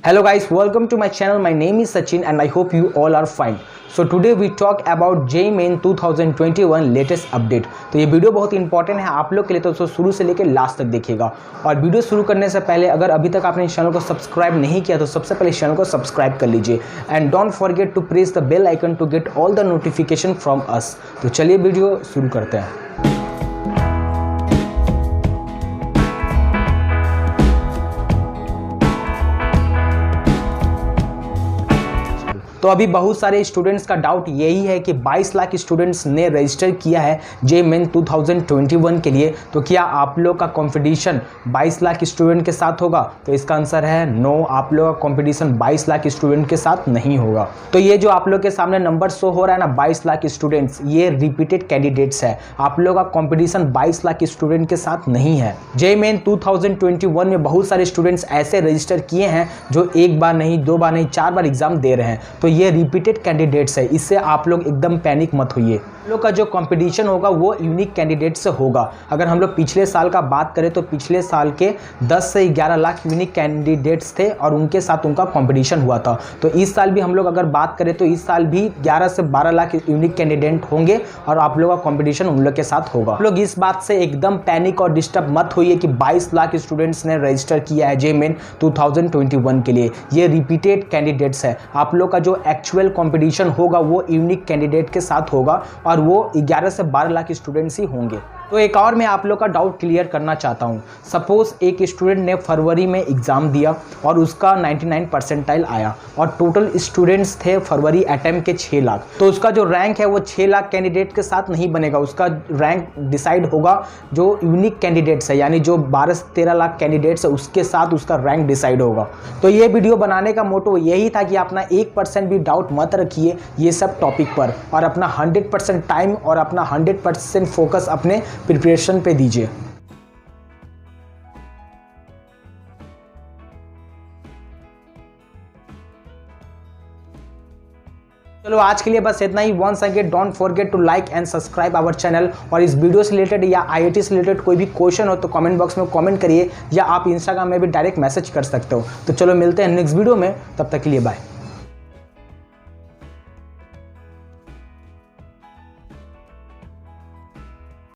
Hello guys, welcome to my channel. My name is Sachin and I hope you all are fine. So today we talk about JEE Main 2021 latest update. तो ये video बहुत important है आप लोग के लिए, तो उसको शुरू से लेकर लास्ट तक देखिएगा। और वीडियो शुरू करने से पहले अगर अभी तक आपने इस चैनल को सब्सक्राइब नहीं किया तो सबसे पहले इस चैनल को सब्सक्राइब कर लीजिए and don't forget to press the bell icon to get all the notification from us. तो चलिए वीडियो शुरू करते हैं। तो अभी बहुत सारे स्टूडेंट्स का डाउट यही है कि 22 लाख स्टूडेंट्स ने रजिस्टर किया है JEE Main 2021 के लिए, तो क्या आप लोग का कंपटीशन 22 लाख स्टूडेंट के साथ होगा? तो इसका आंसर है नो, आप लोग का कंपटीशन 22 लाख स्टूडेंट के साथ नहीं होगा। तो ये जो आप लोग के सामने नंबर शो हो रहा है ना 22 लाख स्टूडेंट्स, ये रिपीटेड कैंडिडेट्स है। आप लोग का कंपटीशन 22 लाख स्टूडेंट के साथ नहीं है। JEE Main 2021 में बहुत सारे स्टूडेंट्स ऐसे रजिस्टर किए हैं जो एक बार नहीं, दो बार नहीं, 4 बार एग्जाम दे रहे हैं। तो ये रिपीटेड कैंडिडेट्स है, इससे आप लोग एकदम पैनिक मत होइए। हम लोग का जो कंपटीशन होगा वो यूनिक कैंडिडेट से होगा। अगर हम लोग पिछले साल का बात करें तो पिछले साल के 10 से 11 लाख यूनिक कैंडिडेट्स थे और उनके साथ उनका कंपटीशन हुआ था। तो इस साल भी हम लोग अगर बात करें तो इस साल भी 11 से 12 लाख यूनिक कैंडिडेट होंगे और आप लोग का कंपटीशन उन लोग के साथ होगा। आप लोग इस बात से एकदम पैनिक और डिस्टर्ब मत होइए कि 22 लाख स्टूडेंट्स ने रजिस्टर किया है JEE Main 2021 के लिए। ये रिपीटेड कैंडिडेट्स है। आप लोग का जो एक्चुअल कंपटीशन होगा वो यूनिक कैंडिडेट के साथ होगा और वो 11 से 12 लाख स्टूडेंट्स ही होंगे। तो एक और मैं आप लोग का डाउट क्लियर करना चाहता हूँ। सपोज एक स्टूडेंट ने फरवरी में एग्ज़ाम दिया और उसका 99 परसेंटाइल आया और टोटल स्टूडेंट्स थे फरवरी अटेम्प्ट के 6 लाख। तो उसका जो रैंक है वो 6 लाख कैंडिडेट के साथ नहीं बनेगा, उसका रैंक डिसाइड होगा जो यूनिक कैंडिडेट्स है, यानी जो 12 से 13 लाख कैंडिडेट्स है उसके साथ उसका रैंक डिसाइड होगा। तो ये वीडियो बनाने का मोटो यही था कि अपना 1% भी डाउट मत रखिए ये सब टॉपिक पर और अपना 100% टाइम और अपना 100% फोकस अपने प्रिपरेशन पे दीजिए। चलो आज के लिए बस इतना ही। Once again don't forget to like and subscribe our channel. और इस वीडियो से रिलेटेड या IIT से रिलेटेड कोई भी क्वेश्चन हो तो कमेंट बॉक्स में कमेंट करिए या आप इंस्टाग्राम में भी डायरेक्ट मैसेज कर सकते हो। तो चलो मिलते हैं नेक्स्ट वीडियो में, तब तक के लिए बाय।